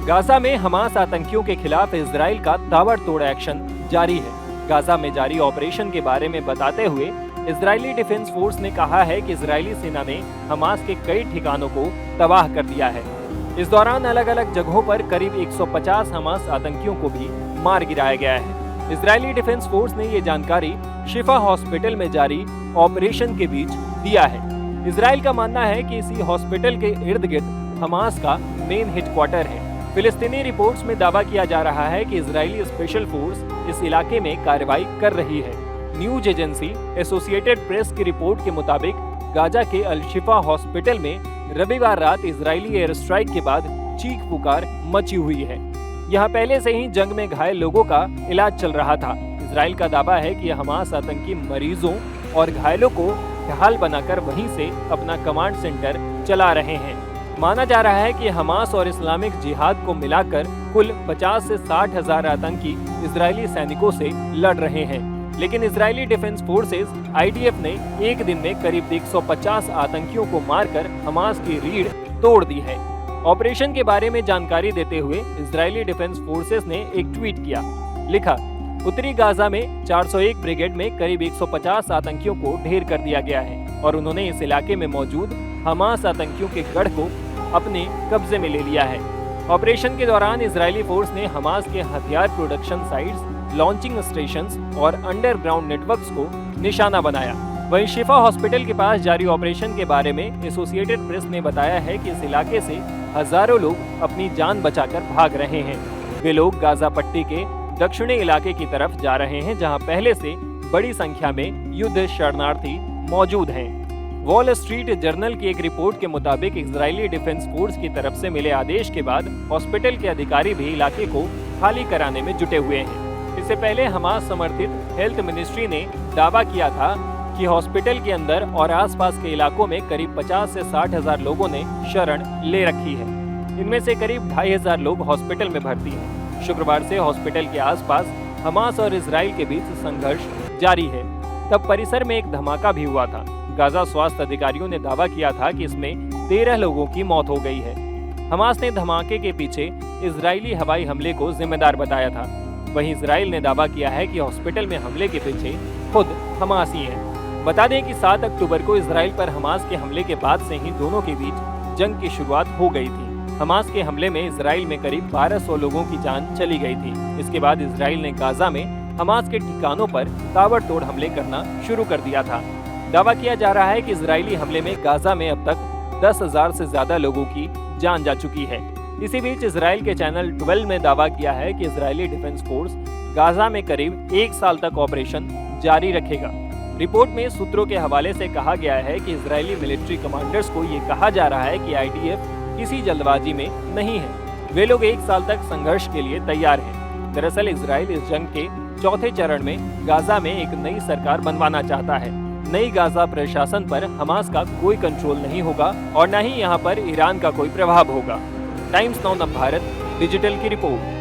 Gaza में Hamas आतंकियों के खिलाफ इजराइल का ताबड़तोड़ एक्शन जारी है। गाजा में जारी ऑपरेशन के बारे में बताते हुए इजरायली डिफेंस फोर्स ने कहा है कि इजरायली सेना ने हमास के कई ठिकानों को तबाह कर दिया है। इस दौरान अलग अलग जगहों पर करीब 150 हमास आतंकियों को भी मार गिराया गया है। इजरायली डिफेंस फोर्स ने ये जानकारी शिफा हॉस्पिटल में जारी ऑपरेशन के बीच दिया है। इजराइल का मानना है कि इसी हॉस्पिटल के इर्द गिर्द हमास का मेन हेडक्वार्टर है। फिलिस्तीनी रिपोर्ट्स में दावा किया जा रहा है कि इजरायली स्पेशल फोर्स इस इलाके में कार्रवाई कर रही है। न्यूज एजेंसी एसोसिएटेड प्रेस की रिपोर्ट के मुताबिक गाजा के अल शिफा हॉस्पिटल में रविवार रात इजरायली एयर स्ट्राइक के बाद चीख पुकार मची हुई है। यहाँ पहले से ही जंग में घायल लोगों का इलाज चल रहा था। इजराइल का दावा है कि हमास आतंकी मरीजों और घायलों को ढाल बनाकर वहीं से अपना कमांड सेंटर चला रहे हैं। माना जा रहा है कि हमास और इस्लामिक जिहाद को मिलाकर कुल 50 से 60 हजार आतंकी इजरायली सैनिकों से लड़ रहे हैं। लेकिन इजरायली डिफेंस फोर्सेस IDF ने एक दिन में करीब 150 आतंकियों को मारकर हमास की रीढ़ तोड़ दी है। ऑपरेशन के बारे में जानकारी देते हुए इजरायली डिफेंस फोर्सेस ने एक ट्वीट किया। लिखा, उत्तरी गाजा में 401 ब्रिगेड में करीब 150 आतंकियों को ढेर कर दिया गया है और उन्होंने इस इलाके में मौजूद हमास आतंकियों के गढ़ को अपने कब्जे में ले लिया है। ऑपरेशन के दौरान इजरायली फोर्स ने हमास के हथियार प्रोडक्शन साइट्स, लॉन्चिंग स्टेशंस और अंडरग्राउंड नेटवर्क्स को निशाना बनाया। वहीं शिफा हॉस्पिटल के पास जारी ऑपरेशन के बारे में एसोसिएटेड प्रेस ने बताया है कि इस इलाके से हजारों लोग अपनी जान बचाकर भाग रहे हैं। वे लोग गाजा पट्टी के दक्षिणी इलाके की तरफ जा रहे हैं, जहां पहले से बड़ी संख्या में युद्ध शरणार्थी मौजूद हैं। वॉल स्ट्रीट जर्नल की एक रिपोर्ट के मुताबिक इजरायली डिफेंस फोर्स की तरफ से मिले आदेश के बाद हॉस्पिटल के अधिकारी भी इलाके को खाली कराने में जुटे हुए हैं। इससे पहले हमास समर्थित हेल्थ मिनिस्ट्री ने दावा किया था कि हॉस्पिटल के अंदर और आसपास के इलाकों में करीब 50 से 60 हजार लोगों ने शरण ले रखी है। इनमें से करीब 2500 लोग हॉस्पिटल में भर्ती हैं। शुक्रवार से हॉस्पिटल के आसपास हमास और इजराइल के बीच संघर्ष जारी है। तब परिसर में एक धमाका भी हुआ था। गाजा स्वास्थ्य अधिकारियों ने दावा किया था कि इसमें 13 लोगों की मौत हो गई है। हमास ने धमाके के पीछे इजरायली हवाई हमले को जिम्मेदार बताया था। वहीं इजराइल ने दावा किया है कि हॉस्पिटल में हमले के पीछे खुद हमास ही है। बता दें कि 7 अक्टूबर को इजराइल पर हमास के हमले के बाद से ही दोनों के बीच जंग की शुरुआत हो गई थी। हमास के हमले में इजराइल में करीब 1200 लोगों की जान चली गई थी। इसके बाद इजराइल ने गाजा में हमास के ठिकानों पर ताबड़तोड़ हमले करना शुरू कर दिया था। दावा किया जा रहा है कि इजरायली हमले में गाजा में अब तक 10,000 से ज्यादा लोगों की जान जा चुकी है। इसी बीच इजराइल के चैनल 12 में दावा किया है कि इजरायली डिफेंस फोर्स गाजा में करीब 1 साल तक ऑपरेशन जारी रखेगा। रिपोर्ट में सूत्रों के हवाले से कहा गया है कि इजरायली मिलिट्री कमांडर्स को ये कहा जा रहा है कि IDF किसी जल्दबाजी में नहीं है। वे लोग 1 साल तक संघर्ष के लिए तैयार हैं। दरअसल इजराइल इस जंग के चौथे चरण में गाजा में एक नई सरकार बनवाना चाहता है। नई गाजा प्रशासन पर हमास का कोई कंट्रोल नहीं होगा और न ही यहाँ पर ईरान का कोई प्रभाव होगा। टाइम्स नाउ भारत डिजिटल की रिपोर्ट।